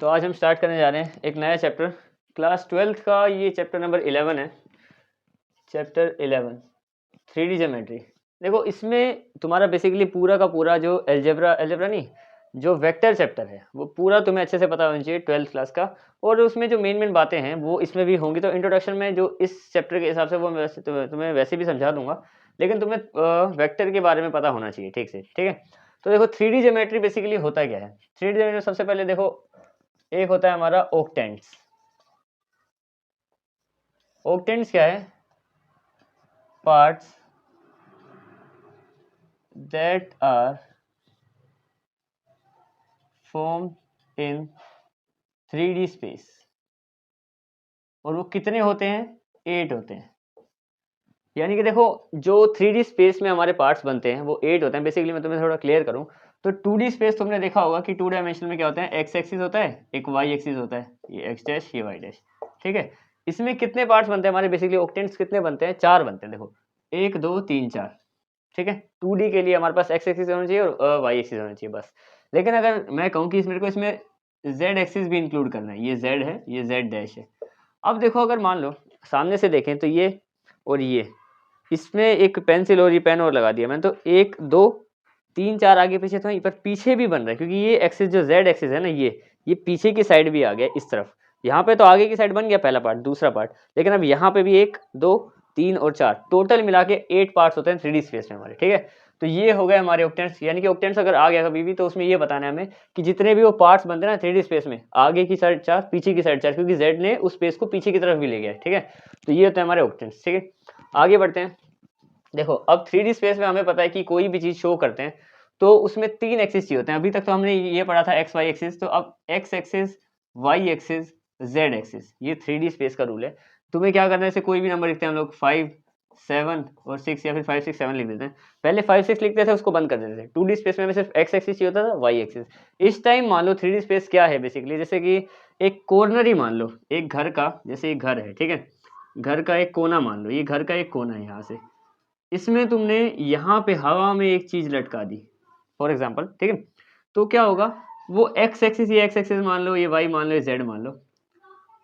तो आज हम स्टार्ट करने जा रहे हैं एक नया चैप्टर, क्लास 12th का। ये चैप्टर नंबर 11 है, चैप्टर 11 3D ज्योमेट्री। देखो, इसमें तुम्हारा बेसिकली पूरा का पूरा जो एल्जेब्रा नहीं, जो वेक्टर चैप्टर है वो पूरा तुम्हें अच्छे से पता होना चाहिए 12th क्लास का। और उसमें जो मेन बातें हैं वो इसमें भी होंगी। तो इंट्रोडक्शन में जो इस चैप्टर के हिसाब से वो मैं वैसे तुम्हें वैसे भी समझा दूंगा, लेकिन तुम्हें वेक्टर के बारे में पता होना चाहिए ठीक से, ठीक है। तो देखो, 3D ज्योमेट्री बेसिकली होता क्या है। 3D ज्योमेट्री सबसे पहले देखो, एक होता है हमारा ओक्टेंट्स। ओक्टेंट्स क्या है? Parts that are formed in 3D space. और वो कितने होते हैं? 8 होते हैं। यानी कि देखो, जो 3D स्पेस में हमारे पार्ट्स बनते हैं वो 8 होते हैं। बेसिकली मैं तुम्हें थोड़ा क्लियर करूं तो 2D स्पेस तुमने देखा होगा कि 2 डायमेंशन में क्या होता है, एक्स एक्सिस होता है, एक वाई एक्सिस होता है, ये एक्स डैश ये वाई डैश, ठीक है। इसमें कितने पार्ट्स बनते हैं हमारे? बेसिकली ऑक्टेंट्स कितने बनते हैं? 4 बनते हैं। देखो, 1 2 3 4, ठीक है। 2D के लिए हमारे पास एक्स एक्सिस होना चाहिए और वाई एक्सिस होना चाहिए बस। लेकिन अगर मैं कहूँ कि मेरे को इसमें जेड एक्सिस भी इंक्लूड करना है, ये जेड है, ये जेड डैश है। अब देखो, अगर मान लो सामने से देखें तो ये और ये, इसमें एक पेंसिल और ये पेन और लगा दिया मैंने, तो 1 2 3 4 आगे पीछे, तो पर पीछे भी बन रहा है क्योंकि ये एक्सिस जो जेड एक्सिस है ना, ये पीछे की साइड भी आ गया इस तरफ। यहाँ पे तो आगे की साइड बन गया पहला पार्ट, दूसरा पार्ट, लेकिन अब यहाँ पे भी 1 2 3 और 4 टोटल मिला के 8 पार्ट्स होते हैं 3D स्पेस में हमारे, ठीक है। तो ये हो गए हमारे ऑक्टेंट्स। यानी कि ऑक्टेंट्स अगर आ गया कभी भी तो उसमें ये बताना है हमें कि जितने भी वो पार्ट्स बनते हैं ना 3D स्पेस में, आगे की साइड 4 पीछे की साइड 4, क्योंकि जेड ने उस स्पेस को पीछे की तरफ भी ले गया है, ठीक है। तो ये होते हैं हमारे ऑक्टेंट्स, ठीक है। आगे बढ़ते हैं। देखो, अब 3D स्पेस में हमें पता है कि कोई भी चीज शो करते हैं तो उसमें 3 एक्सिस चाहिए होते हैं। अभी तक तो हमने ये पढ़ा था एक्स वाई एक्सिस, तो अब X axis, Y axis, Z axis, ये 3D स्पेस का रूल है। तुम्हें क्या करना है, इसे कोई भी नंबर लिखते हैं हम लोग, 5 7 और 6, या फिर 5 6 7 लिख देते हैं। पहले 5 6 लिखते थे, उसको बंद कर देते थे। 2D स्पेस में हमें सिर्फ एक्स एक्सिस चाहिए होता था, वाई एक्सिस। इस टाइम मान लो 3D स्पेस क्या है बेसिकली, जैसे कि एक कॉर्नर ही मान लो, एक घर का, जैसे एक घर है, ठीक है, घर का एक कोना मान लो, ये घर का एक कोना है यहाँ से, इसमें तुमने यहाँ पे हवा में एक चीज लटका दी फॉर एग्जाम्पल, ठीक है। तो क्या होगा, वो एक्स एक्सिस, ये एक्स एक्सिस मान लो, ये वाई मान लो, ये जेड मान लो।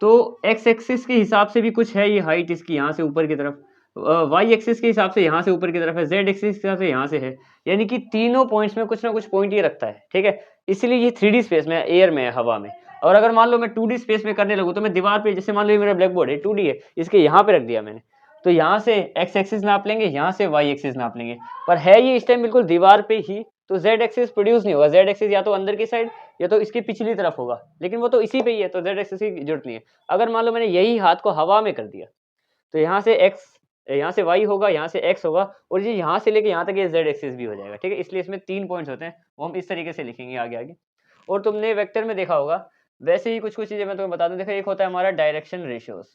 तो एक्स एक्सिस के हिसाब से भी कुछ है, ये हाइट इसकी यहाँ से ऊपर की तरफ, वाई एक्सिस के हिसाब से यहाँ से ऊपर की तरफ है, जेड एक्सिस के हिसाब से यहाँ से है। यानी कि तीनों पॉइंट्स में कुछ ना कुछ पॉइंट ये रखता है, ठीक है। इसलिए ये 3D स्पेस में, एयर में है, हवा में। और अगर मान लो मैं 2D स्पेस में करने लगूँ तो मैं दीवार पे, जैसे मान लो ये मेरा ब्लैक बोर्ड है, 2D है, इसके यहाँ पे रख दिया मैंने, तो यहाँ से एक्स एक्सिस नाप लेंगे, यहाँ से वाई एक्सिस नाप लेंगे। पर है ये इस टाइम बिल्कुल दीवार पे ही, तो जेड एक्सिस प्रोड्यूस नहीं होगा। जेड एक्सिस या तो अंदर की साइड या तो इसकी पिछली तरफ होगा, लेकिन वो तो इसी पे ही है, तो जेड एक्सिस की जरूरत नहीं है। अगर मान लो मैंने यही हाथ को हवा में कर दिया तो यहाँ से एक्स, यहाँ से वाई होगा, यहाँ से एक्स होगा, और ये यहाँ से लेके यहाँ तक ये जेड एक्सिस भी हो जाएगा, ठीक है। इसलिए इसमें 3 पॉइंट्स होते हैं, वो हम इस तरीके से लिखेंगे आगे आगे। और तुमने वेक्टर में देखा होगा, वैसे ही कुछ कुछ चीजें मैं तुम्हें बता दूं। देखो, एक होता है हमारा डायरेक्शन रेशियोज।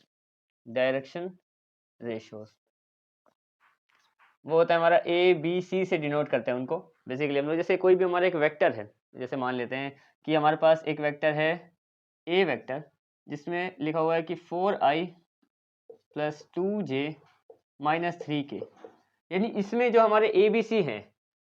डायरेक्शन रेशियोज वो होता है हमारा ए बी सी से डिनोट करते हैं उनको। बेसिकली हम लोग, जैसे कोई भी हमारा एक वेक्टर है, जैसे मान लेते हैं कि हमारे पास एक वेक्टर है ए वेक्टर, जिसमें लिखा हुआ है कि 4i plus 2j minus 3k। यानी इसमें जो हमारे ए बी सी हैं,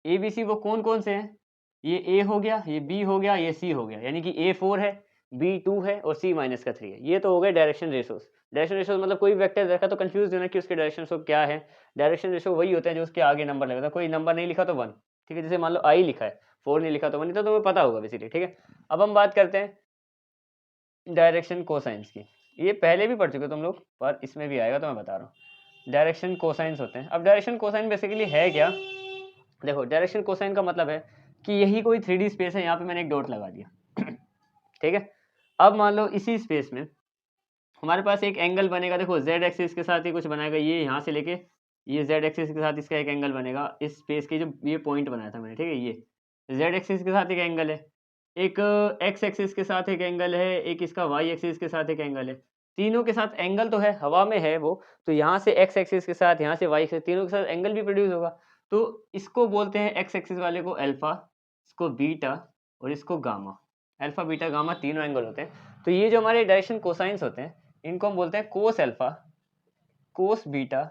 ए बी सी वो कौन कौन से हैं? ये ए हो गया, ये बी हो गया, ये सी हो गया। यानी कि ए 4 है, बी 2 है और सी माइनस का 3 है। ये तो हो गए डायरेक्शन रेशोस। डायरेक्शन रेशोस मतलब कोई वेक्टर देखा तो कंफ्यूज होना कि उसके डायरेक्शन रेशो क्या है। डायरेक्शन रेशो वही होते हैं जो उसके आगे नंबर लगता है। कोई नंबर नहीं लिखा तो 1, ठीक है। जैसे मान लो आई लिखा है, 4 नहीं लिखा तो 1 नहीं, तो तुम्हें पता होगा बेसिकली, ठीक है। अब हम बात करते हैं डायरेक्शन कोसाइंस की। ये पहले भी पढ़ चुके तुम लोग, पर इसमें भी आएगा तो मैं बता रहा हूँ। डायरेक्शन कोसाइंस होते हैं। अब डायरेक्शन कोसाइन बेसिकली है क्या? देखो, डायरेक्शन कोसाइन का मतलब है कि यही कोई 3D स्पेस है, यहाँ पे मैंने एक डॉट लगा दिया ठीक है। अब मान लो इसी स्पेस में हमारे पास एक एंगल बनेगा। देखो, जेड एक्सिस के साथ ही कुछ बनाएगा, ये यहाँ से लेके ये जेड एक्सिस के साथ इसका एक एंगल बनेगा इस स्पेस के, जो ये पॉइंट बनाया था मैंने, ठीक है। ये जेड एक्सिस के साथ एक एंगल है, एक एक्स एक्सिस के साथ एक एंगल है, एक इसका वाई एक्सिस के साथ एक एंगल है। तीनों के साथ एंगल तो है, हवा में है वो, तो यहाँ से एक्स एक्सिस के साथ, यहाँ से वाई एक्सिस, तीनों के साथ एंगल भी प्रोड्यूस होगा। तो इसको बोलते हैं, एक्स एक्सिस वाले को अल्फा, इसको बीटा और इसको गामा। अल्फा बीटा गामा तीनों एंगल होते हैं। तो ये जो हमारे डायरेक्शन कोसाइंस होते हैं, इनको हम बोलते हैं कोस अल्फा, कोस बीटा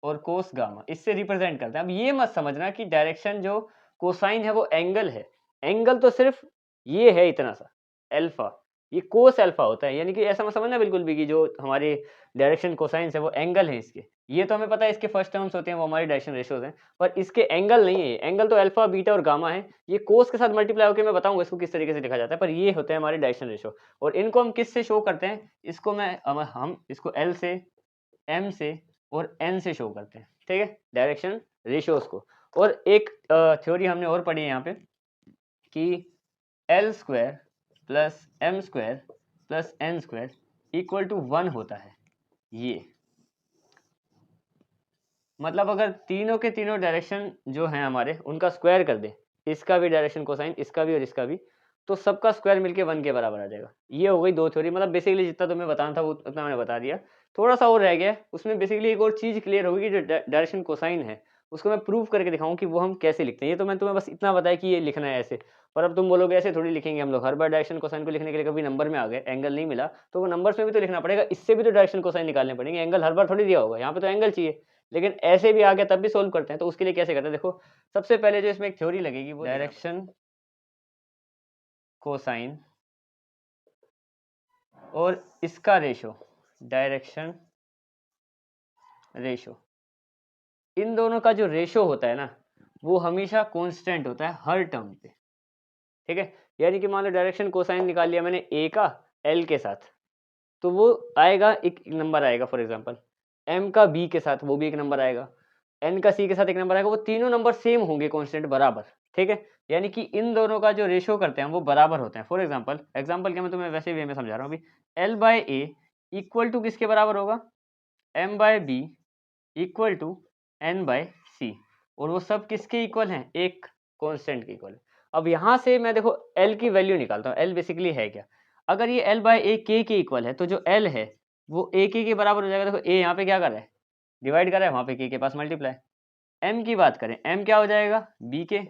और कोस गामा। इससे रिप्रेजेंट करते हैं। अब ये मत समझना कि डायरेक्शन जो कोसाइन है वो एंगल है। एंगल तो सिर्फ ये है, इतना सा अल्फा। ये कोस अल्फा होता है, यानी कि ऐसा मत समझना बिल्कुल भी कि जो हमारे डायरेक्शन कोसाइंस है वो एंगल है इसके, ये तो हमें पता है इसके फर्स्ट टर्म्स होते हैं वो हमारे डायरेक्शन रेशियोज हैं, पर इसके एंगल नहीं है, एंगल तो अल्फा बीटा और गामा है, ये कोस के साथ मल्टीप्लाई होकर मैं बताऊंगा इसको किस तरीके से लिखा जाता है, पर ये होते हैं हमारे डायरेक्शन रेशियो। और इनको हम किस से शो करते हैं, इसको हम इसको एल से, एम से और एन से शो करते हैं, ठीक है, डायरेक्शन रेशियोज को। और एक थ्योरी हमने और पढ़ी है यहाँ पे कि L square plus M square plus N square equal to 1 होता है। ये मतलब अगर तीनों के तीनों डायरेक्शन जो हैं हमारे उनका स्क्वायर कर दे, इसका भी डायरेक्शन कोसाइन, इसका भी और इसका भी, तो सबका स्क्वायर मिलके 1 के बराबर आ जाएगा। ये हो गई दो थ्योरी, मतलब बेसिकली जितना तुम्हें बताना था वो उतना मैंने बता दिया, थोड़ा सा और रह गया उसमें। बेसिकली एक और चीज़ क्लियर होगी कि जो डायरेक्शन कोसाइन है उसको मैं प्रूव करके दिखाऊं कि वो हम कैसे लिखते हैं। ये तो मैं तुम्हें बस इतना बताया कि ये लिखना है ऐसे, पर अब तुम बोलोगे ऐसे थोड़ी लिखेंगे हम लोग, हर बार डायरेक्शन कोसाइन को लिखने के लिए कभी नंबर में आ गए, एंगल नहीं मिला, तो वो नंबर्स में भी तो लिखना पड़ेगा, इससे भी तो डायरेक्शन कोसाइन निकालने पड़ेंगे, एंगल हर बार थोड़ी दिया होगा, यहाँ पे तो एंगल चाहिए। लेकिन ऐसे भी आ गया तब भी सोल्व करते हैं, तो उसके लिए कैसे करते हैं, देखो सबसे पहले जो इसमें एक थ्योरी लगेगी वो डायरेक्शन कोसाइन और इसका रेशो, डायरेक्शन रेशो, इन दोनों का जो रेशो होता है ना वो हमेशा कांस्टेंट होता है हर टर्म पे, ठीक है। यानी कि मान लो डायरेक्शन कोसाइन निकाल लिया मैंने ए का एल के साथ, तो वो आएगा एक नंबर आएगा, फॉर एग्जांपल एम का बी के साथ वो भी एक नंबर आएगा, एन का सी के साथ एक नंबर आएगा, वो तीनों नंबर सेम होंगे कांस्टेंट बराबर, ठीक है। यानी कि इन दोनों का जो रेशो करते हैं वो बराबर होते हैं। फॉर एग्जांपल क्या मैं तुम्हें वैसे वे में समझा रहा हूँ अभी, L by A equal to किसके बराबर होगा, M by B equal to N by C, और वो सब किसके इक्वल हैं, एक कांस्टेंट के इक्वल है। अब यहाँ से मैं देखो एल की वैल्यू निकालता हूँ, एल बेसिकली है क्या, अगर ये एल बाय ए के इक्वल है तो जो एल है वो ए के बराबर हो जाएगा। देखो ए यहाँ पे क्या कर रहा है, डिवाइड कर रहा है, वहाँ पे के पास मल्टीप्लाई। एम की बात करें, एम क्या हो जाएगा बी के,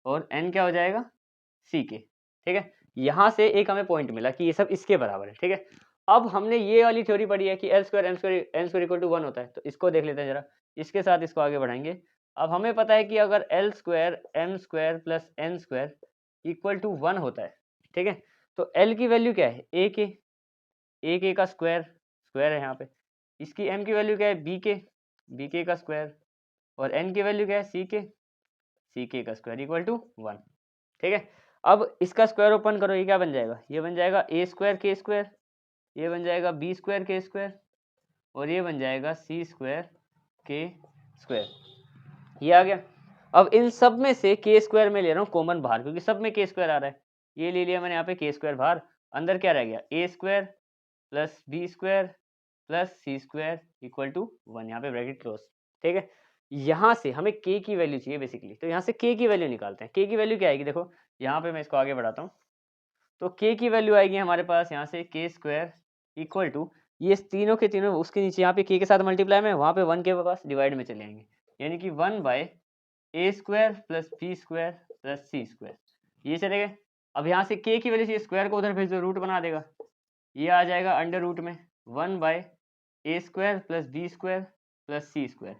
और एन क्या हो जाएगा सी के, ठीक है। यहाँ से एक हमें पॉइंट मिला कि ये सब इसके बराबर है, ठीक है। अब हमने ये वाली थ्योरी पढ़ी है कि L square M square N square equal to 1 होता है, तो इसको देख लेते हैं जरा, इसके साथ इसको आगे बढ़ाएंगे। अब हमें पता है कि अगर L square M square plus N square equal to 1 होता है, ठीक है, तो एल की वैल्यू क्या है, ए के का स्क्वायर, स्क्वायर है यहाँ पे, इसकी एम की वैल्यू क्या है बी के का स्क्वायर, और एन की वैल्यू क्या है सी के का स्क्वायर इक्वल टू 1, ठीक है। अब इसका स्क्वायर ओपन करो, ये क्या बन जाएगा, ये बन जाएगा ए स्क्वायर के स्क्वायर, ये बन जाएगा बी स्क्वायर के स्क्वायर, और ये बन जाएगा सी स्क्वायर के स्क्वायर, ये आ गया। अब इन सब में से के स्क्वायर में ले रहा हूँ कॉमन बाहर, क्योंकि सब में के स्क्वायर आ रहा है, ये ले लिया मैंने यहाँ पे के स्क्वायर बाहर, अंदर क्या रह गया A square plus B square plus C square equal to 1, यहाँ पे ब्रैकेट क्लोज, ठीक है। यहाँ से हमें के की वैल्यू चाहिए बेसिकली, तो यहाँ से के की वैल्यू निकालते हैं। के की वैल्यू क्या आएगी, देखो यहाँ पे मैं इसको आगे बढ़ाता हूँ, तो के की वैल्यू आएगी हमारे पास यहाँ से के स्क्वायर इक्वल टू, ये तीनों के तीनों उसके नीचे यहाँ पे के साथ मल्टीप्लाई में, वहाँ पे 1 के पास डिवाइड में चले आएंगे, यानी कि 1 by A square plus B square plus C square, ये चले गए। अब यहाँ से के की वैल्यू से स्क्वायर को उधर भेज दो, रूट बना देगा, ये आ जाएगा अंडर रूट में 1 by A square plus B square plus C square.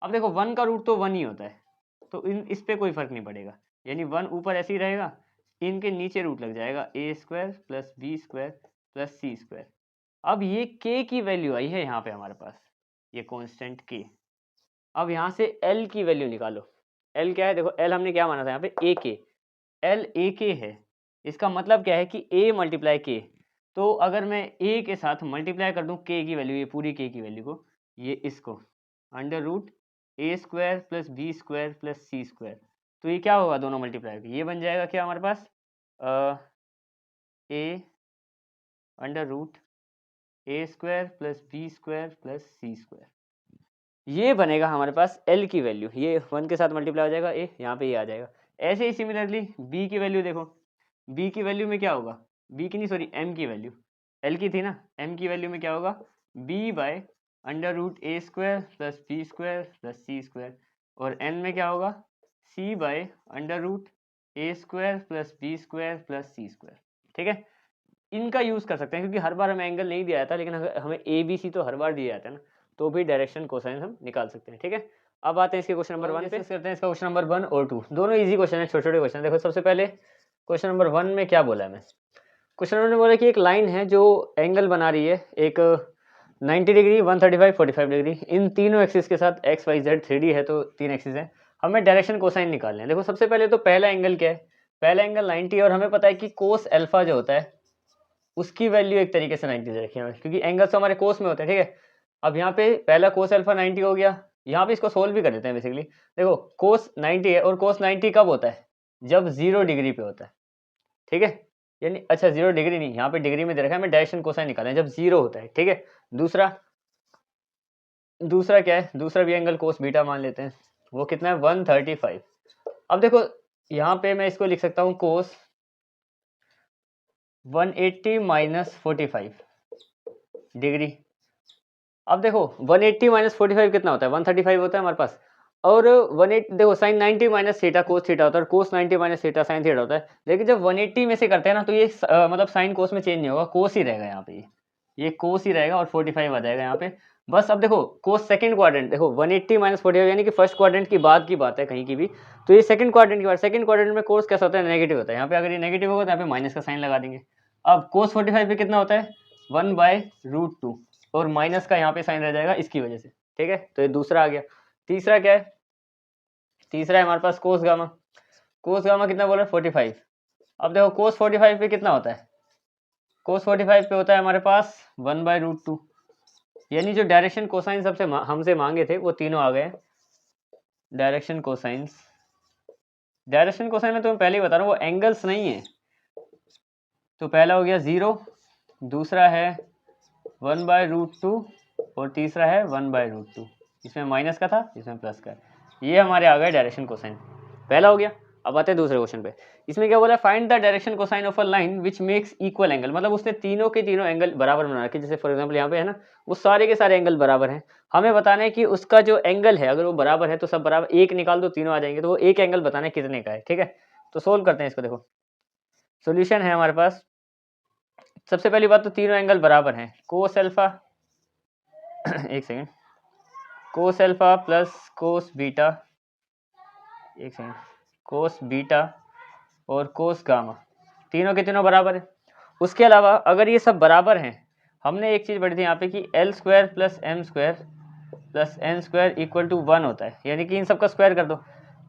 अब देखो 1 का रूट तो 1 ही होता है, तो इस पे कोई फर्क नहीं पड़ेगा, यानी 1 ऊपर ऐसे ही रहेगा, इनके नीचे रूट लग जाएगा A square plus B square plus C square. अब ये के की वैल्यू आई है यहाँ पे हमारे पास, ये कांस्टेंट के। अब यहाँ से एल की वैल्यू निकालो, एल क्या है, देखो एल हमने क्या माना था यहाँ पे ए के, एल ए के है, इसका मतलब क्या है कि ए मल्टीप्लाई के, तो अगर मैं ए के साथ मल्टीप्लाई कर दूं के की वैल्यू, ये पूरी के की वैल्यू को, ये इसको under root A square plus B square plus C square, तो ये क्या होगा दोनों मल्टीप्लाई, ये बन जाएगा क्या हमारे पास A under root A square plus B square plus C square, ये बनेगा हमारे पास एल की वैल्यू, ये 1 के साथ मल्टीप्लाई हो जाएगा ए, यहाँ पे ये आ जाएगा। ऐसे ही सिमिलरली बी की वैल्यू देखो, बी की वैल्यू में क्या होगा, बी की नहीं सॉरी एम की वैल्यू, एल की थी ना, एम की वैल्यू में क्या होगा B by under root A square plus B square plus C square, और एन में क्या होगा C by under root A square plus B square plus C square, ठीक है। इनका यूज़ कर सकते हैं क्योंकि हर बार हमें एंगल नहीं दिया जाता, लेकिन हमें ए बी सी तो हर बार दिया जाता है ना, तो भी डायरेक्शन कोसाइन हम निकाल सकते हैं, ठीक है। अब आते हैं इसके क्वेश्चन नंबर 1 पे, करते हैं इसका क्वेश्चन नंबर 1 और 2, दोनों इजी क्वेश्चन है, छोटे छोटे क्वेश्चन। देखो सबसे पहले क्वेश्चन नंबर 1 में क्या बोला है मैं, क्वेश्चन नंबर ने बोला कि एक लाइन है जो एंगल बना रही है एक 90 डिग्री 135 45 डिग्री इन तीनों एक्सिस के साथ एक्स वाई जेड 3D है तो 3 एक्सिस है, हमें डायरेक्शन कोसाइन निकालना है। देखो सबसे पहले तो पहला एंगल क्या है, पहला एंगल 90 और हमें पता है कि कोस अल्फा जो होता है उसकी वैल्यू एक तरीके से 90 दे रखी है क्योंकि एंगल्स तो हमारे कोस में होते हैं, ठीक है। अब यहाँ पे पहला कोस अल्फा 90 हो गया, यहाँ पे इसको सोल्व भी कर देते हैं बेसिकली। देखो कोस 90 है और कोस 90 कब होता है, जब 0 डिग्री पे होता है, ठीक है। यानी अच्छा 0 डिग्री नहीं, यहाँ पे डिग्री में दे रखा है, हमें डायरेक्शन कोसाइन निकालना है जब 0 होता है, ठीक है। दूसरा क्या है, दूसरा भी एंगल कोस बीटा मान लेते हैं, वो कितना है 135। अब देखो यहाँ पे मैं इसको लिख सकता हूँ कोस 180 माइनस 45 डिग्री। अब देखो 180 माइनस 45 कितना होता है, 135 होता है हमारे पास। और 18 देखो sine 90 minus theta cos theta होता है और cos 90 minus theta sine theta होता है। लेकिन जब 180 में से करते हैं ना तो ये मतलब साइन कोस में चेंज नहीं होगा, कोस ही रहेगा यहाँ पे, ये कोस ही रहेगा और 45 आ जाएगा यहाँ पे बस। अब देखो कोस सेकंड क्वाड्रेंट, देखो 180 माइनस 45 यानी कि फर्स्ट क्वाड्रेंट की बात है कहीं की भी, तो ये सेकंड क्वाड्रेंट की बात, सेकंड क्वाड्रेंट में कोस कैसा होता है, नेगेटिव होता है। यहाँ पे अगर ये नेगेटिव होगा तो यहाँ पे माइनस का साइन लगा देंगे। अब कोस 45 पे कितना होता है 1/√2 और माइनस का यहाँ पे साइन रह जाएगा इसकी वजह से, ठीक है। तो ये दूसरा आ गया। तीसरा क्या है, तीसरा है हमारे पास कोस गामा। कोस गामा कितना बोला 45। अब देखो कोस 45 पे कितना होता है, कोस 45 पे होता है हमारे पास 1/√2। यानी जो डायरेक्शन कोसाइन सबसे हमसे मांगे थे वो तीनों आ गए। डायरेक्शन कोसाइंस, डायरेक्शन कोसाइन में तो मैं पहले ही बता रहा हूँ वो एंगल्स नहीं है। तो पहला हो गया 0, दूसरा है 1/√2 और तीसरा है 1/√2। इसमें माइनस का था, इसमें प्लस का। ये हमारे आ गए डायरेक्शन कोसाइन, पहला हो गया। अब आते हैं दूसरे क्वेश्चन पे। इसमें क्या बोला, find the direction cosine of a line which makes equal angle. मतलब उसने तीनों के तीनों एंगल बराबर बना रखे। जैसे फॉर एग्जांपल यहाँ पे है ना, वो सारे के सारे एंगल बराबर हैं। हमें बताना है कि उसका जो एंगल है अगर वो बराबर है तो सब बराबर, एक निकाल दो तीनों आ जाएंगे, तो वो एक एंगल बताना है कितने का है, ठीक है। तो सोल्व करते हैं इसको। देखो सोल्यूशन है हमारे पास, सबसे पहली बात तो तीनों एंगल बराबर हैं। कोस अल्फा एक second, cos alpha plus cos beta, एक सेकेंड, कोस बीटा और कोस गामा, तीनों के तीनों बराबर है। उसके अलावा अगर ये सब बराबर हैं, हमने एक चीज़ पढ़ी थी यहाँ पे कि L² plus M² plus N² equal to 1 होता है। यानी कि इन सब का स्क्वायर कर दो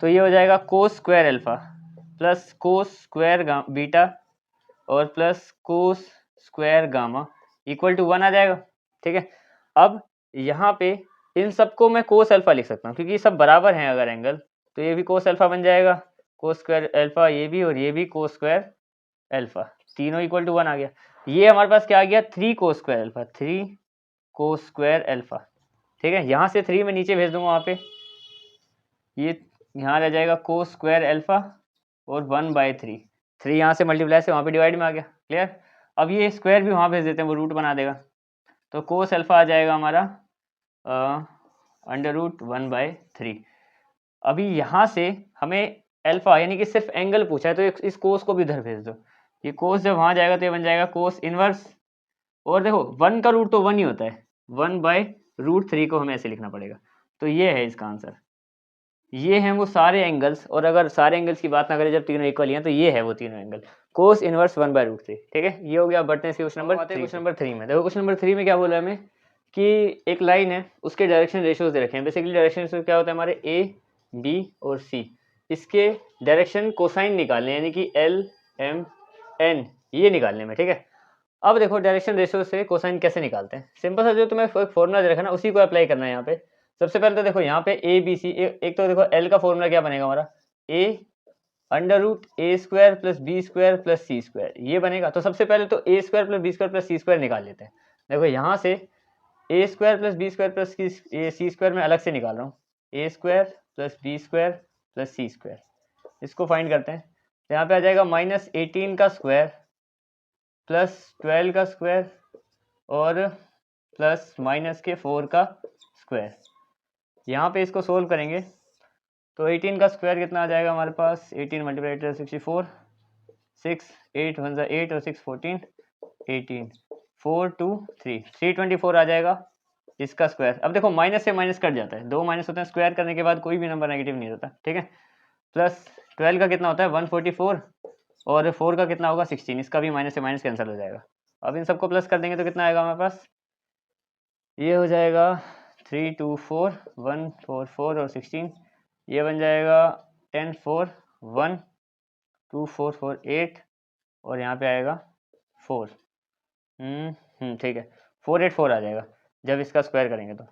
तो ये हो जाएगा cos square alpha plus cos square beta और plus cos square gamma equal to 1 आ जाएगा, ठीक है। अब यहाँ पे इन सबको मैं कोस अल्फा लिख सकता हूँ क्योंकि सब बराबर हैं अगर एंगल, तो ये भी कोस अल्फा बन जाएगा, कोस स्क्वायर अल्फा ये भी और ये भी कोस स्क्वायर अल्फा, तीनों इक्वल टू 1 आ गया। ये हमारे पास क्या आ गया 3 कोस स्क्वायर अल्फा, 3 कोस स्क्वायर अल्फा, ठीक है। यहाँ से 3 में नीचे भेज दूंगा वहाँ पे, ये यहाँ रह जाएगा कोस स्क्वायर अल्फा और 1/3, 3 यहाँ से मल्टीप्लाई से वहाँ पे डिवाइड में आ गया, क्लियर। अब ये स्क्वायर भी वहाँ भेज देते हैं, वो रूट बना देगा, तो कोस अल्फा आ जाएगा हमारा √1/3। अभी यहाँ से हमें अल्फा यानी कि सिर्फ एंगल पूछा है तो इस कोस को भी इधर भेज दो। ये कोस जब वहाँ जाएगा तो ये बन जाएगा कोस इनवर्स, और देखो 1 का रूट तो 1 ही होता है, 1/√3 को हमें ऐसे लिखना पड़ेगा। तो ये है इसका आंसर, ये हैं वो सारे एंगल्स। और अगर सारे एंगल्स की बात ना करें जब तीनों इक्वल हैं तो ये है वो तीनों एंगल, कोस इनवर्स 1/√3, ठीक है। ये हो गया बढ़ते क्वेश्चन नंबर 3 में। देखो क्वेश्चन नंबर 3 में क्या बोला हमें कि एक लाइन है उसके डायरेक्शन रेशियोज दे रखे हैं। बेसिकली डायरेक्शन रेशियो क्या होता है हमारे A, B और C, इसके डायरेक्शन कोसाइन निकालने यानी कि L, M, N ये निकालने में, ठीक है। अब देखो डायरेक्शन रेशियो से कोसाइन कैसे निकालते हैं, सिंपल सा जो तुम्हें फॉर्मूला दे रखा ना उसी को अप्लाई करना है यहाँ पे। सबसे पहले तो देखो यहाँ पे A B C, एक तो देखो L का फॉर्मूला क्या बनेगा हमारा, A √A² plus B² plus C², ये बनेगा। तो सबसे पहले तो A² plus B² plus C² निकाल लेते हैं। देखो यहाँ से A² plus B² plus C² में अलग से निकाल रहा हूँ, A² plus B² plus C², इसको फाइंड करते हैं। तो यहाँ पे आ जाएगा -18 का स्क्वायर प्लस 12 का स्क्वायर और प्लस -4 का स्क्वायर। यहाँ पे इसको सोल्व करेंगे तो 18 का स्क्वायर कितना आ जाएगा हमारे पास, 18 × 64, 6 8 1 8 और 6 14, 18 4 2 3 324 आ जाएगा इसका स्क्वायर। अब देखो माइनस से माइनस कट जाता है, दो माइनस होते हैं, स्क्वायर करने के बाद कोई भी नंबर नेगेटिव नहीं होता, ठीक है। प्लस 12 का कितना होता है 144 और 4 का कितना होगा 16, इसका भी माइनस से माइनस कैंसिल हो जाएगा। अब इन सबको प्लस कर देंगे तो कितना आएगा हमारे पास, ये हो जाएगा 3 2 4 1 4 4 और 16, ये बन जाएगा 10 4 1 2 4 4 8 और यहाँ पे आएगा 4। ठीक है, 484 आ जाएगा जब इसका स्क्वायर करेंगे तो।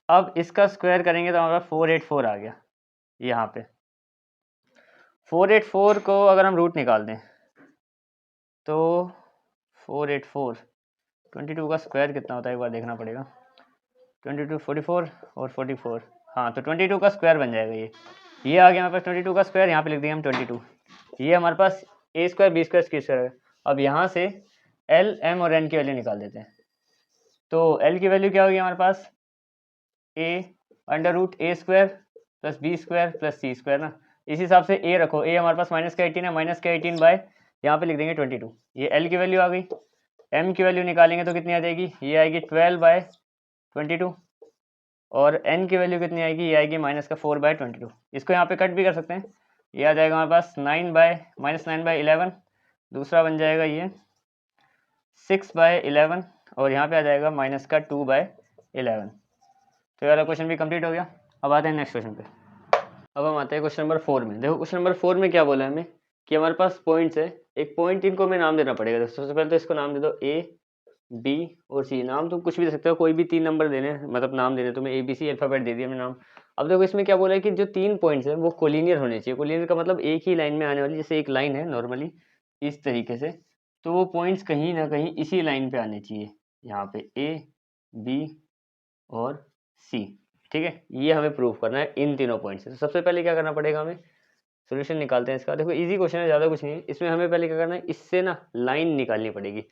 अब इसका स्क्वायर करेंगे तो हमारा 484 आ गया यहाँ पे। 484 को अगर हम रूट निकाल दें तो 484 22 का स्क्वायर कितना होता है एक बार देखना पड़ेगा। 22 44 और 44, हाँ तो 22 का स्क्वायर बन जाएगा ये आ गया हमारे पास 22 का स्क्वायर, यहाँ पे लिख दिया हम 22। ये हमारे पास ए स्क्वायर बी स्क्वायर सी स्क्वायर है। अब यहाँ से एल एम और एन की वैल्यू निकाल देते हैं। तो एल की वैल्यू क्या होगी हमारे पास, A under root A square plus B square plus C square ना। इस हिसाब से ए रखो, ए हमारे पास माइनस का 18 है, माइनस का 18 बाय यहाँ पे लिख देंगे 22। ये एल की वैल्यू आ गई। एम की वैल्यू निकालेंगे तो कितनी आ जाएगी, ये आएगी 12/22 और एन की वैल्यू कितनी आएगी, ये आएगी माइनस का 4/22। इसको यहाँ पे कट भी कर सकते हैं, ये आ जाएगा हमारे पास 9/-9/11, दूसरा बन जाएगा ये 6/11 और यहाँ पे आ जाएगा माइनस का 2/11। तो ये वाला क्वेश्चन भी कंप्लीट हो गया। अब आते हैं नेक्स्ट क्वेश्चन पे। अब हम आते हैं क्वेश्चन नंबर 4 में। देखो क्वेश्चन नंबर 4 में क्या बोला है हमें कि हमारे पास पॉइंट्स है, एक पॉइंट इनको हमें नाम देना पड़ेगा। सबसे पहले तो इसको नाम दे दो ए बी और सी। नाम तुम कुछ भी दे सकते हो, कोई भी 3 नंबर देने, मतलब नाम देने तुम्हें ए बी सी अल्फाबेट दे दिया हमने नाम। अब देखो इसमें क्या बोला है कि जो 3 पॉइंट्स है वो कोलिनियर होने चाहिए। कोलिनियर का मतलब एक ही लाइन में आने वाली, जैसे एक लाइन है नॉर्मली इस तरीके से, तो वो पॉइंट्स कहीं ना कहीं इसी लाइन पे आने चाहिए, यहाँ पे ए बी और सी। ठीक है, ये हमें प्रूव करना है इन तीनों पॉइंट से। तो सबसे पहले क्या करना पड़ेगा, हमें सोल्यूशन निकालते हैं इसका। देखो इजी क्वेश्चन है, ज़्यादा कुछ नहीं है इसमें। हमें पहले क्या करना है, इससे ना लाइन निकालनी पड़ेगी।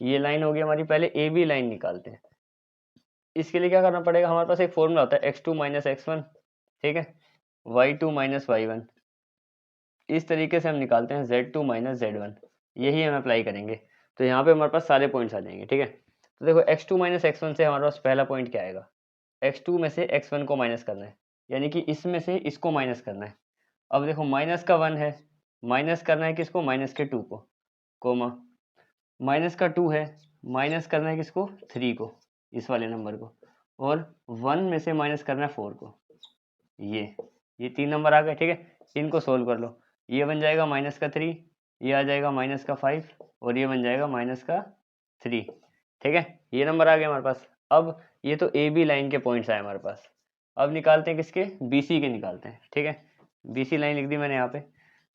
ये लाइन होगी हमारी, पहले ए बी लाइन निकालते हैं। इसके लिए क्या करना पड़ेगा, हमारे पास एक फॉर्मूला होता है x2 - x1, ठीक है, y2 - y1। इस तरीके से हम निकालते हैं z2 - z1, यही हम अप्लाई करेंगे। तो यहाँ पे हमारे पास सारे पॉइंट्स आ जाएंगे। ठीक है, तो देखो x2 - x1 से हमारे पास पहला पॉइंट क्या आएगा, x2 में से x1 को माइनस करना है, यानी कि इसमें से इसको माइनस करना है। अब देखो माइनस का 1 है, माइनस करना है किसको, माइनस के 2 को, कोमा माइनस का 2 है, माइनस करना है किसको, 3 को, इस वाले नंबर को, और 1 में से माइनस करना है 4 को। ये 3 नंबर आ गए। ठीक है, इनको सोल्व कर लो। ये बन जाएगा माइनस का 3, ये आ जाएगा माइनस का 5 और ये बन जाएगा माइनस का 3। ठीक है, ये नंबर आ गया हमारे पास। अब ये तो ए बी लाइन के पॉइंट्स आए हमारे पास। अब निकालते हैं किसके, बी सी के निकालते हैं। ठीक है, बी सी लाइन लिख दी मैंने यहाँ पे।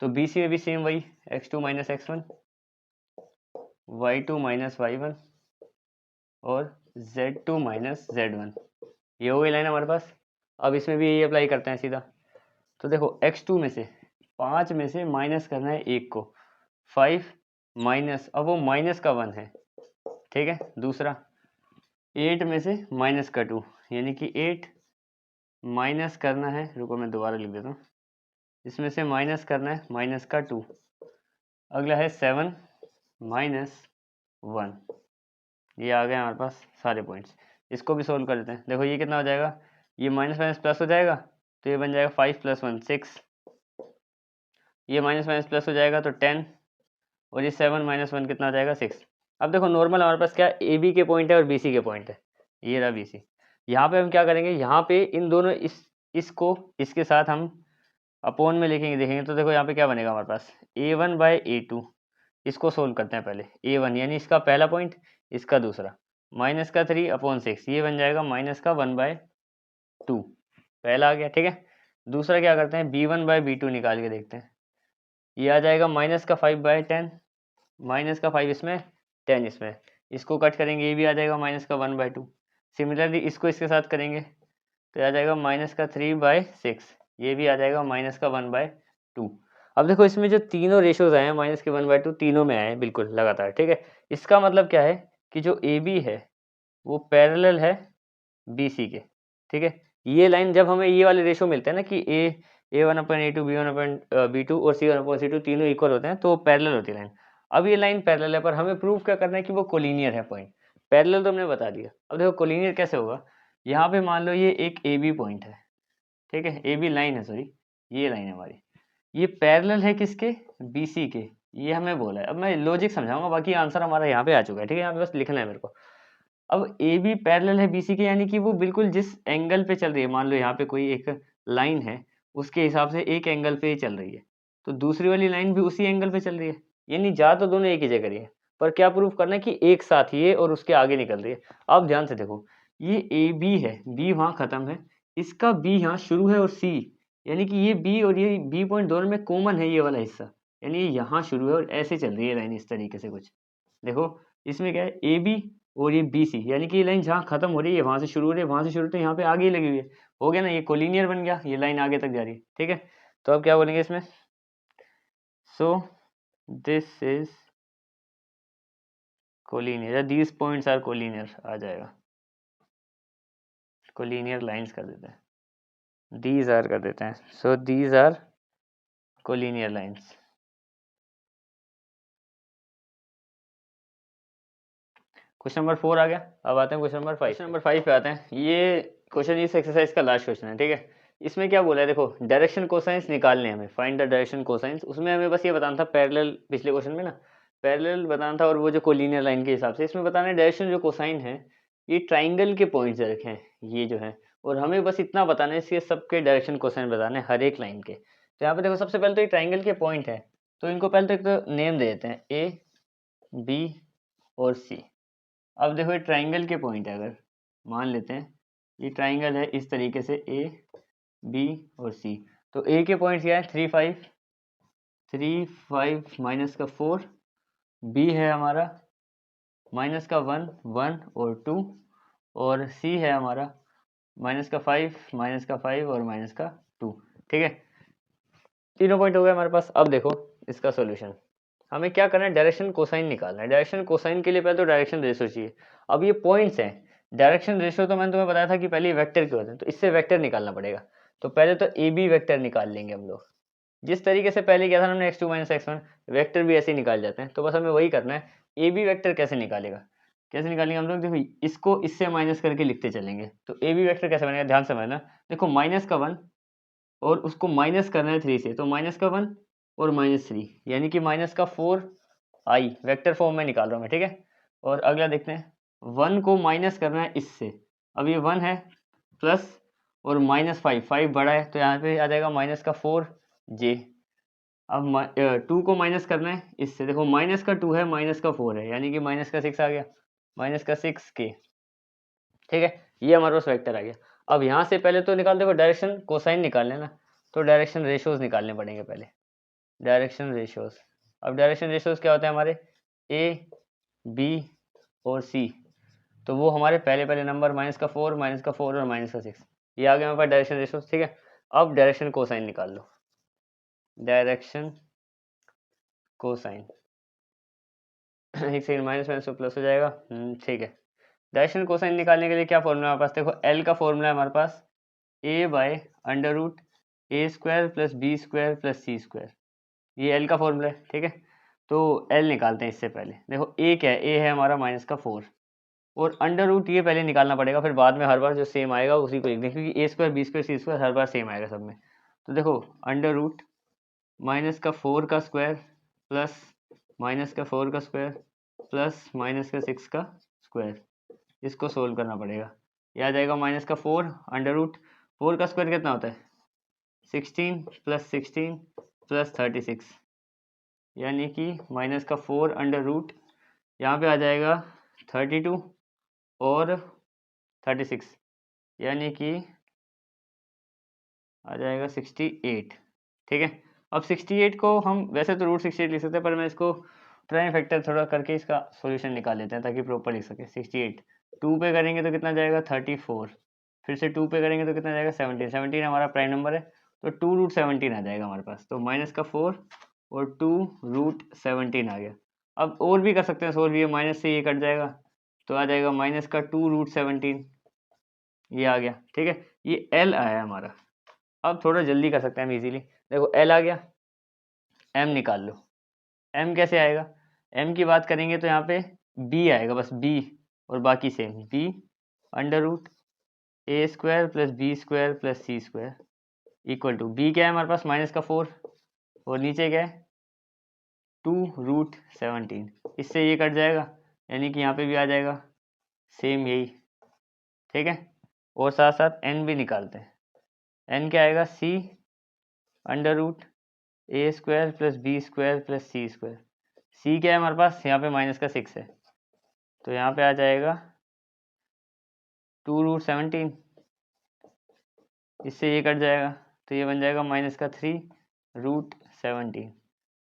तो बी सी में भी सेम वही x2 - x1, y2 - y1 और z2 - z1, ये हो गई लाइन हमारे पास। अब इसमें भी यही अप्लाई करते हैं सीधा। तो देखो x2 में से 5 में से माइनस करना है 1 को, 5 माइनस, अब वो माइनस का 1 है। ठीक है, दूसरा 8 में से माइनस का 2, यानी कि 8 माइनस करना है, रुको मैं दोबारा लिख देता हूँ, इसमें से माइनस करना है माइनस का 2। अगला है 7 माइनस 1। ये आ गए हमारे पास सारे पॉइंट्स। इसको भी सोल्व कर लेते हैं। देखो ये कितना हो जाएगा, ये माइनस माइनस प्लस हो जाएगा, तो ये बन जाएगा 5 + 1 6। ये माइनस माइनस प्लस हो जाएगा तो 10 और ये 7 - 1 कितना हो जाएगा 6। अब देखो नॉर्मल हमारे पास क्या, ए बी के पॉइंट है और बी सी के पॉइंट है, ये रहा बी सी। यहाँ पे हम क्या करेंगे, यहाँ पे इन दोनों इसको इसके साथ हम अपोन में लिखेंगे, देखेंगे तो देखो यहाँ पे क्या बनेगा हमारे पास, a1/a2। इसको सोल्व करते हैं पहले। a1 यानी इसका पहला पॉइंट, इसका दूसरा, माइनस का 3 अपॉन 6, ये बन जाएगा माइनस का 1/2, पहला आ गया। ठीक है, दूसरा क्या करते हैं, b1/b2 निकाल के देखते हैं। ये आ जाएगा माइनस का 5/10, माइनस का 5 इसमें 10 इसमें, इसको कट करेंगे, ये भी आ जाएगा माइनस का 1/2। सिमिलरली इसको इसके साथ करेंगे तो आ जाएगा माइनस का 3/6, ये भी आ जाएगा माइनस का 1/2। अब देखो इसमें जो तीनों रेशोज आए हैं माइनस के 1/2 तीनों में आए हैं बिल्कुल लगातार। ठीक है, इसका मतलब क्या है कि जो ए बी है वो पैरेलल है बी सी के। ठीक है, ये लाइन जब हमें ये वाले रेशो मिलते हैं ना कि a1/a2 b1/b2 और c1/c2 तीनों इक्वल होते हैं तो पैरेलल होती है लाइन। अब ये लाइन पैरेलल है, पर हमें प्रूव क्या करना है कि वो कोलिनियर है पॉइंट। पैरेलल तो हमने बता दिया, अब देखो कोलिनियर कैसे होगा। यहाँ पे मान लो ये एक ए बी पॉइंट है, ठीक है, ए बी लाइन है, सॉरी ये लाइन है हमारी, ये पैरेलल है किसके, बी सी के, ये हमें बोला है। अब मैं लॉजिक समझाऊंगा, बाकी आंसर हमारा यहाँ पे आ चुका है, ठीक है। यहाँ पे बस लिखना है मेरे को। अब ए बी पैरेलल है BC के, यानी कि वो बिल्कुल जिस एंगल पे चल रही है, मान लो यहाँ पे कोई एक लाइन है, उसके हिसाब से एक एंगल पे ही चल रही है, तो दूसरी वाली लाइन भी उसी एंगल पे चल रही है, यानी जा तो दोनों एक ही जगह रही है, पर क्या प्रूफ करना है कि एक साथ ये और उसके आगे निकल रही है। अब ध्यान से देखो, ये ए बी है, बी वहाँ खत्म है, इसका बी यहाँ शुरू है और सी, यानी कि ये बी और ये बी पॉइंट दोनों में कॉमन है ये वाला हिस्सा, यानी ये यहाँ शुरू है और ऐसे चल रही है लाइन इस तरीके से कुछ। देखो इसमें क्या है, ए बी और ये बी सी, यानी कि ये लाइन जहाँ खत्म हो रही है वहां से शुरू हो रही है, वहां से शुरू तो यहाँ पे आगे ही लगी हुई है, हो गया ना, ये कोलिनियर बन गया, ये लाइन आगे तक जा रही है, ठीक है। तो अब क्या बोलेंगे इसमें, so this is collinear, these points are collinear आ जाएगा, कोलिनियर लाइंस कर देते हैं, दीज आर कर देते हैं, so these are collinear lines. Question number 4 आ गया। अब आते हैं क्वेश्चन नंबर 5। क्वेश्चन नंबर 5 पे आते हैं। ये क्वेश्चन इस एक्सरसाइज का लास्ट क्वेश्चन है, ठीक है। इसमें क्या बोला है, देखो डायरेक्शन कोसाइंस निकालने हमें, फाइंड द डायरेक्शन कोसाइंस। उसमें हमें बस ये बताना था पैरेलल, पिछले क्वेश्चन में ना पैरेलल बताना था, और वो जो कोलिनियर लाइन के हिसाब से इसमें बताना है डायरेक्शन जो कोसाइन है, ये ट्राइंगल के पॉइंट्स रखे हैं ये जो है, और हमें बस इतना बताना है, इसके सबके डायरेक्शन कोसाइन बताने हर एक लाइन के। तो यहाँ पे देखो सबसे पहले तो ये ट्राइंगल के पॉइंट है, तो इनको पहले तो एक तो नेम दे देते हैं, ए बी और सी। अब देखो ये ट्राइंगल के पॉइंट है, अगर मान लेते हैं ये ट्राइंगल है इस तरीके से, ए बी और सी, तो ए के पॉइंट क्या है 3 5, 3 5 माइनस का 4, बी है हमारा माइनस का 1 1 और 2, और सी है हमारा माइनस का 5 माइनस का 5 और माइनस का 2, ठीक है। तीनों पॉइंट हो गए हमारे पास। अब देखो इसका सॉल्यूशन, हमें क्या करना है, डायरेक्शन कोसाइन निकालना है। डायरेक्शन कोसाइन के लिए पहले तो डायरेक्शन रेशो चाहिए। अब ये पॉइंट्स हैं, डायरेक्शन रेशो तो मैंने तुम्हें बताया था कि पहले वेक्टर के होते हैं, तो इससे वेक्टर निकालना पड़ेगा। तो पहले तो ए बी वेक्टर निकाल लेंगे हम लोग, जिस तरीके से पहले किया था हमने x2 माइनस x1, वेक्टर भी ऐसे ही निकाल जाते हैं। तो बस हमें वही करना है। ए बी वेक्टर कैसे निकालेगा, कैसे निकालेंगे हम लोग, देखो इसको इससे माइनस करके लिखते चलेंगे। तो ए बी वेक्टर कैसे बनेगा, ध्यान से समझना। देखो माइनस का 1 और उसको माइनस करना है 3 से, तो माइनस का 1 और -3, यानी कि माइनस का 4i वेक्टर फॉर्म में निकाल रहा हूँ मैं, ठीक है। और अगला देखते हैं, 1 को माइनस करना है इससे, अब ये 1 है प्लस और -5, 5 बड़ा है तो यहाँ पे आ जाएगा माइनस का 4j। अब 2 को माइनस करना है इससे, देखो माइनस का 2 है माइनस का 4 है, यानी कि माइनस का 6 आ गया, माइनस का 6k, ठीक है। ये हमारे पास वेक्टर आ गया। अब यहाँ से पहले तो निकाल, देखो डायरेक्शन कोसाइन निकालने ना, तो डायरेक्शन रेशियोज निकालने पड़ेंगे पहले, डायरेक्शन रेशियोज। अब डायरेक्शन रेशियोज क्या होते हैं हमारे, ए बी और सी, तो वो हमारे पहले पहले नंबर माइनस का 4 माइनस का 4 और माइनस का 6, ये आ गया हमारे पास डायरेक्शन रेशियोज, ठीक है। अब डायरेक्शन कोसाइन निकाल लो, डायरेक्शन कोसाइन एक सेकंड, माइनस माइनस तो प्लस हो जाएगा, ठीक है। डायरेक्शन कोसाइन निकालने के लिए क्या फॉर्मूला है हमारे पास, देखो एल का फॉर्मूला है हमारे पास, A by under root A square plus B square plus C square, ये एल का फॉर्मूला है, ठीक है। तो एल निकालते हैं इससे पहले, देखो ए क्या है, ए है हमारा माइनस का 4, और अंडर रूट ये पहले निकालना पड़ेगा, फिर बाद में हर बार जो सेम आएगा उसी को लिख दें, क्योंकि ए स्क्वायर बी स्क्वायर सी स्क्वायर हर बार सेम आएगा सब में। तो देखो अंडर रूट माइनस का 4 का स्क्वायर प्लस माइनस का 4 का स्क्वायर प्लस माइनस का 6 का स्क्वायर, इसको सोल्व करना पड़ेगा। ये आ जाएगा माइनस का 4 अंडर रूट 4 का स्क्वायर कितना होता है 16 प्लस 16 प्लस 36, यानी कि माइनस का 4 अंडर रूट, यहाँ पे आ जाएगा 32 और 36, यानी कि आ जाएगा 68, ठीक है। अब 68 को हम वैसे तो रूट 68 लिख सकते हैं, पर मैं इसको प्राइम फैक्टर थोड़ा करके इसका सॉल्यूशन निकाल लेते हैं ताकि प्रॉपर लिख सके। 68 2 पे करेंगे तो कितना जाएगा 34, फिर से 2 पे करेंगे तो कितना जाएगा 17, 17 हमारा प्राइम नंबर है, तो 2 रूट 17 आ जाएगा हमारे पास। तो माइनस का 4 और 2 रूट 17 आ गया। अब और भी कर सकते हैं सोल्व, ये माइनस से ये कट जाएगा, तो आ जाएगा माइनस का 2 रूट 17, ये आ गया, ठीक है। ये एल आया हमारा। अब थोड़ा जल्दी कर सकते हैं हम इजीली, देखो एल आ गया, एम निकाल लो। एम कैसे आएगा, एम की बात करेंगे तो यहाँ पे बी आएगा, बस बी और बाकी same, B under root A square plus B square plus C square equal to, B क्या है हमारे पास माइनस का 4 और नीचे क्या है 2√17, इससे ये कट जाएगा, यानी कि यहाँ पे भी आ जाएगा सेम यही, ठीक है। और साथ साथ n भी निकालते हैं, n क्या आएगा, c √a² + b² + c²। c क्या है हमारे पास, यहाँ पे -6 है, तो यहाँ पे आ जाएगा 2√17, इससे ये कट जाएगा, तो ये बन जाएगा -3√17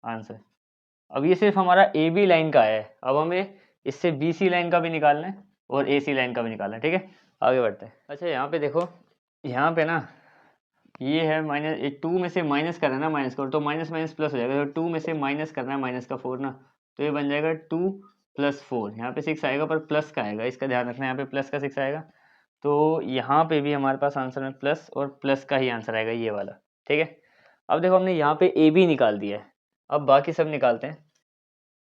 आंसर। अब ये सिर्फ हमारा ए बी लाइन का है, अब हमें इससे बी सी लाइन का भी निकालना है और ए सी लाइन का भी निकालना है, ठीक है। आगे बढ़ते हैं। अच्छा यहाँ पे देखो, यहाँ पे ना ये है -2 में से माइनस करना है ना, माइनस का, तो माइनस माइनस प्लस हो जाएगा, तो 2 में से माइनस करना है माइनस का 4 ना, तो ये बन जाएगा 2 + 4, यहाँ पे 6 आएगा पर प्लस का आएगा, इसका ध्यान रखना है, यहाँ पे प्लस का 6 आएगा, तो यहाँ पे भी हमारे पास आंसर में प्लस और प्लस का ही आंसर आएगा, ये वाला, ठीक है। अब देखो हमने यहाँ पे ए बी निकाल दिया है, अब बाकी सब निकालते हैं,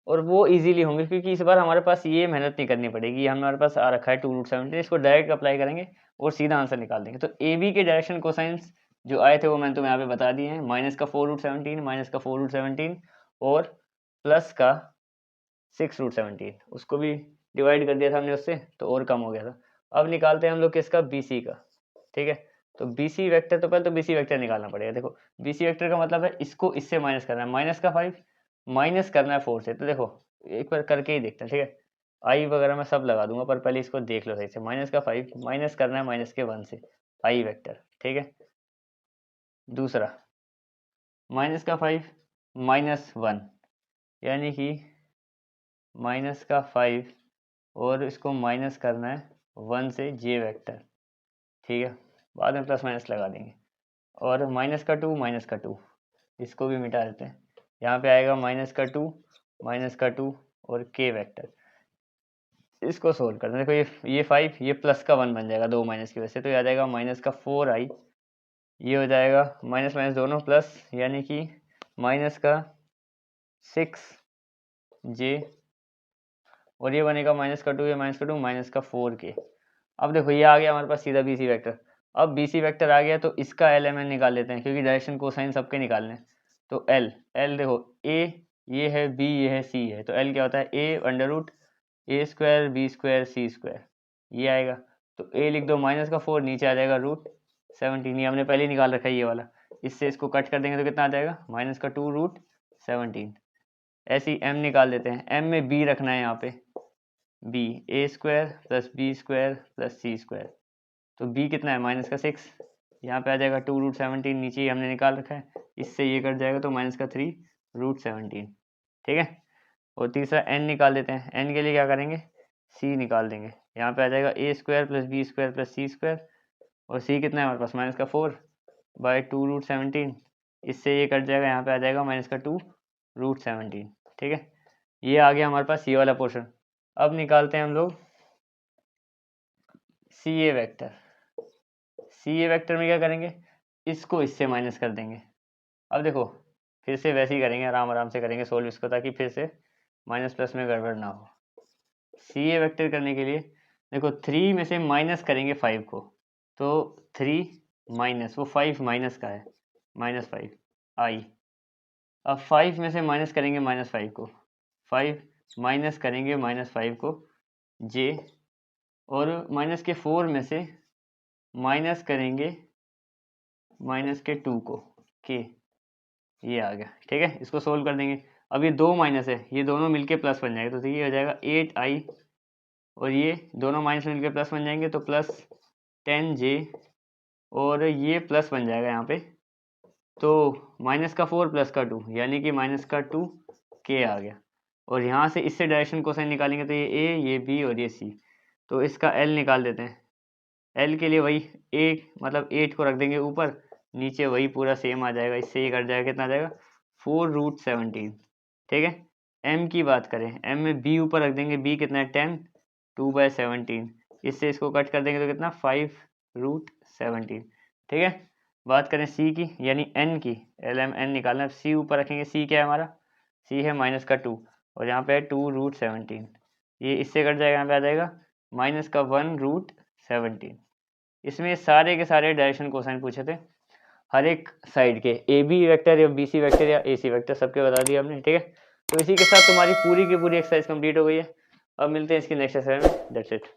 और वो इजीली होंगे क्योंकि इस बार हमारे पास ये मेहनत नहीं करनी पड़ेगी, हमारे पास आ रखा है 2√17, इसको डायरेक्ट अप्लाई करेंगे और सीधा आंसर निकाल देंगे। तो ए बी के डायरेक्शन कोसाइंस जो आए थे वो मैंने तुम्हें यहाँ पे बता दिए हैं, -4√17, -4√17 और प्लस का 6√17, उसको भी डिवाइड कर दिया था हमने उससे, तो और कम हो गया था। अब निकालते हैं हम लोग किसका, बी सी का, ठीक है। तो बी सी वैक्टर, तो पहले तो बी सी वैक्टर निकालना पड़ेगा। देखो बी सी वैक्टर का मतलब है इसको इससे माइनस करना है, माइनस का 5 माइनस करना है 4 से, तो देखो एक बार करके ही देखते हैं, ठीक है। आई वगैरह मैं सब लगा दूंगा, पर पहले इसको देख लो सही से। माइनस का 5 माइनस करना है माइनस के 1 से, आई वैक्टर, ठीक है। दूसरा माइनस का 5 -1, यानी कि माइनस का 5 और इसको माइनस करना है 1 से, जे वैक्टर, ठीक है। बाद में प्लस माइनस लगा देंगे। और माइनस का 2 इसको भी मिटा देते हैं, यहाँ पे आएगा -2 और के वेक्टर। इसको सोल्व करते हैं, देखो ये 5, ये प्लस का 1 बन जाएगा 2 माइनस की वजह से, तो ये आ जाएगा -4i, ये हो जाएगा माइनस माइनस दोनों प्लस, यानी कि -6j, और ये बनेगा -2, ये -4k। अब देखो ये आ गया हमारे पास सीधा बी सी वैक्टर। अब बी सी वैक्टर आ गया तो इसका एल निकाल लेते हैं, क्योंकि डायरेक्शन कोसाइन सबके निकालने हैं। तो एल देखो ए ये है, बी ये है, सी है, तो एल क्या होता है, a√a² b² c², ये आएगा। तो a लिख दो -4, नीचे आ जाएगा √17, ये हमने पहले ही निकाल रखा है ये वाला, इससे इसको कट कर देंगे तो कितना आ जाएगा, -2√17। ऐसे ही m निकाल देते हैं, m में b रखना है यहाँ पे, b a² + b² + c², तो b कितना है, -6, यहाँ पे आ जाएगा 2√17, नीचे ही हमने निकाल रखा है, इससे ये कट जाएगा तो -3√17, ठीक है। और तीसरा n निकाल देते हैं, n के लिए क्या करेंगे, c निकाल देंगे, यहाँ पे आ जाएगा a² + b² + c², और c कितना है हमारे पास, -4/2√17, इससे ये कट जाएगा, यहाँ पे आ जाएगा -2√17, ठीक है। ये आ गया हमारे पास ये वाला पोर्शन। अब निकालते हैं हम लोग सी ए वेक्टर। सी ए वेक्टर में क्या करेंगे, इसको इससे माइनस कर देंगे। अब देखो फिर से वैसे ही करेंगे, आराम से करेंगे सोल्व इसको, ताकि फिर से माइनस प्लस में गड़बड़ ना हो। सी ए वेक्टर करने के लिए देखो 3 में से माइनस करेंगे 5 को, तो 3 माइनस वो 5 माइनस का है, -5 आई। अब 5 में से माइनस करेंगे -5 को, 5 माइनस करेंगे -5 को जे, और माइनस के 4 में से माइनस करेंगे -2 को के, ये आ गया, ठीक है। इसको सोल्व कर देंगे। अब ये 2 माइनस है, ये दोनों मिलके प्लस बन जाएगा, तो ये हो जाएगा 8i, और ये दोनों माइनस मिलके प्लस बन जाएंगे, तो +10j, और ये प्लस बन जाएगा यहाँ पे, तो -4 + 2, यानी कि -2k आ गया। और यहाँ से इससे डायरेक्शन कोसाइन निकालेंगे, तो ये a, ये b और ये c, तो इसका l निकाल देते हैं। l के लिए वही a मतलब 8 को रख देंगे ऊपर, नीचे वही पूरा सेम आ जाएगा, इससे ये कट जाएगा, कितना आ जाएगा 4√17, ठीक है। m की बात करें, m में b ऊपर रख देंगे, b कितना है 10, 2/17, इससे इसको कट कर देंगे तो कितना 5√17, ठीक है। बात करें c की, यानी n की, n निकालना है, c ऊपर रखेंगे, c क्या है हमारा, c है -2, और यहाँ पे है 2√17, ये इससे कट जाएगा, यहाँ पे आ जाएगा -1√17। इसमें सारे के सारे डायरेक्शन कोसाइन पूछे थे, हर एक साइड के, ए बी वेक्टर या बी सी वेक्टर या ए सी वेक्टर सबके बता दिए हमने, ठीक है। तो इसी के साथ तुम्हारी पूरी की पूरी एक्सरसाइज कंप्लीट हो गई है। अब मिलते हैं इसकी नेक्स्ट एक्सरसाइज में। That's it.